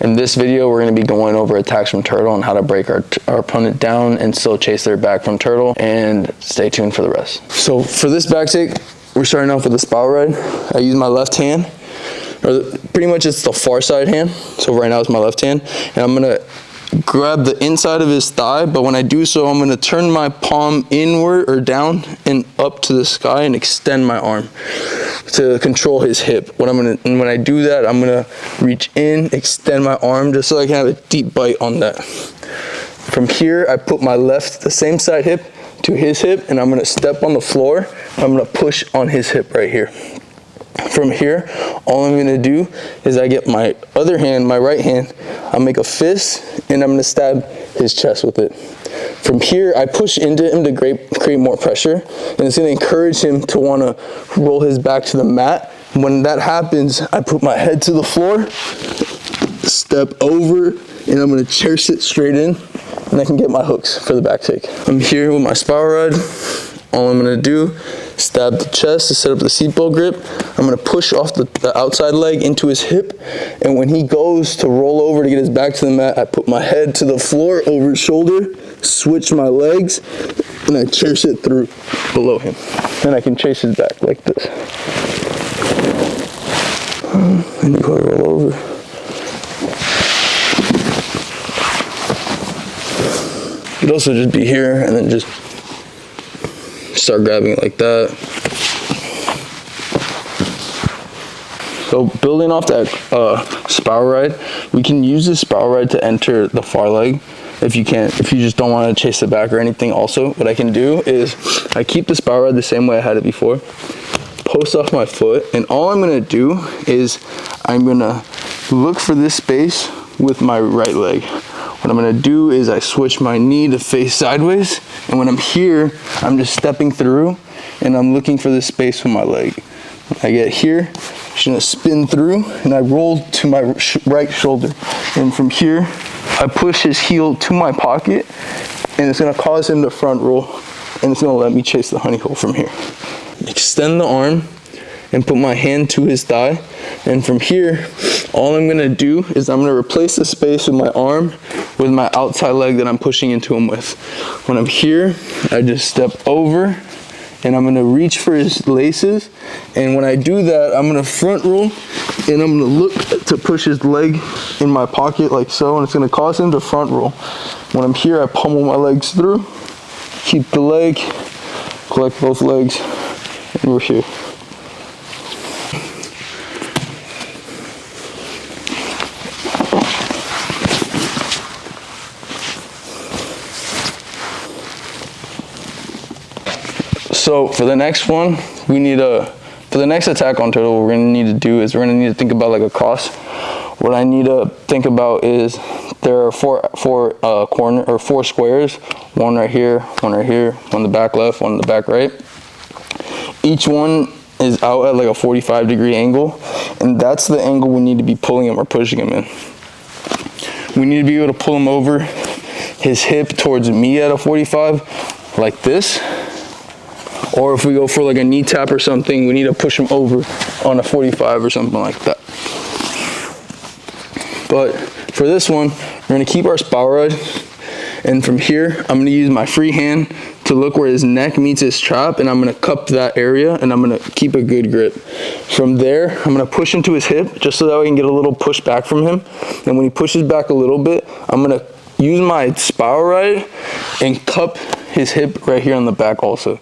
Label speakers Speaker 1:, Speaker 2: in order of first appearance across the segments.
Speaker 1: In this video, we're going to be going over attacks from turtle and how to break our opponent down and still chase their back from turtle, and stay tuned for the rest. So for this back take, we're starting off with a spiral ride. I use my left hand, or pretty much it's the far side hand. So right now it's my left hand, and I'm going to grab the inside of his thigh, but when I do so, I'm going to turn my palm inward or down and up to the sky and extend my arm to control his hip. And when I do that, I'm going to reach in, extend my arm just so I can have a deep bite on that. From here, I put my left, the same side hip to his hip, and I'm going to step on the floor. I'm going to push on his hip right here. From here, all I'm going to do is I get my other hand, my right hand, I'll make a fist, and I'm going to stab his chest with it. From here, I push into him to create more pressure, and it's going to encourage him to want to roll his back to the mat. When that happens, I put my head to the floor, step over, and I'm going to chair sit straight in, and I can get my hooks for the back take. I'm here with my spiral ride. All I'm going to do, stab the chest to set up the seatbelt grip. I'm going to push off the outside leg into his hip, and when he goes to roll over to get his back to the mat, I put my head to the floor over his shoulder, switch my legs, and I chair sit through below him. Then I can chase his back like this. And you go roll over. You could also just be here and then just start grabbing it like that. So building off that spiral ride, we can use this spiral ride to enter the far leg if you just don't want to chase the back or anything. Also, what I can do is I keep the spiral ride the same way I had it before, post off my foot, and all I'm going to do is I'm going to look for this space with my right leg. What I'm going to do is I switch my knee to face sideways, and when I'm here, I'm just stepping through and I'm looking for this space with my leg. When I get here, I'm just going to spin through and I roll to my right shoulder, and from here I push his heel to my pocket, and it's going to cause him to front roll, and it's going to let me chase the honey hole from here. Extend the arm and put my hand to his thigh, and from here all I'm going to do is I'm going to replace the space with my arm with my outside leg that I'm pushing into him with. When I'm here, I just step over and I'm going to reach for his laces, and when I do that, I'm going to front roll and I'm going to look to push his leg in my pocket like so, and it's going to cause him to front roll. When I'm here, I pummel my legs through, keep the leg, collect both legs, and we're here. So for the next one, for the next attack on turtle, what we're going to need to do is we're going to need to think about like a cross. What I need to think about is there are four squares, one right here, one in the back left, one in the back right. Each one is out at like a 45-degree angle, and that's the angle we need to be pulling him or pushing him in. We need to be able to pull him over his hip towards me at a 45 like this. Or if we go for like a knee tap or something, we need to push him over on a 45 or something like that. But for this one, we're going to keep our spiral ride. And from here, I'm going to use my free hand to look where his neck meets his trap, and I'm going to cup that area, and I'm going to keep a good grip. From there, I'm going to push into his hip just so that I can get a little push back from him. And when he pushes back a little bit, I'm going to use my spiral ride and cup his hip right here on the back also.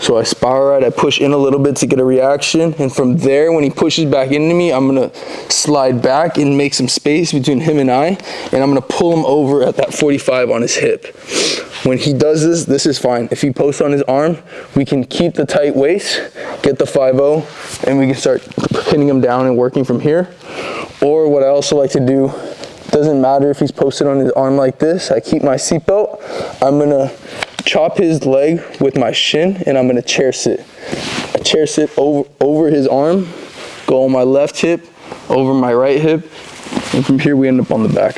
Speaker 1: So I spiral ride, I push in a little bit to get a reaction, and from there, when he pushes back into me, I'm going to slide back and make some space between him and I'm going to pull him over at that 45 on his hip. When he does this, this is fine. If he posts on his arm, we can keep the tight waist, get the 5-0, and we can start pinning him down and working from here. Or what I also like to do, doesn't matter if he's posted on his arm like this, I keep my seatbelt, I'm going to chop his leg with my shin, and I'm going to chair sit. I chair sit over his arm, go on my left hip, over my right hip, and from here we end up on the back.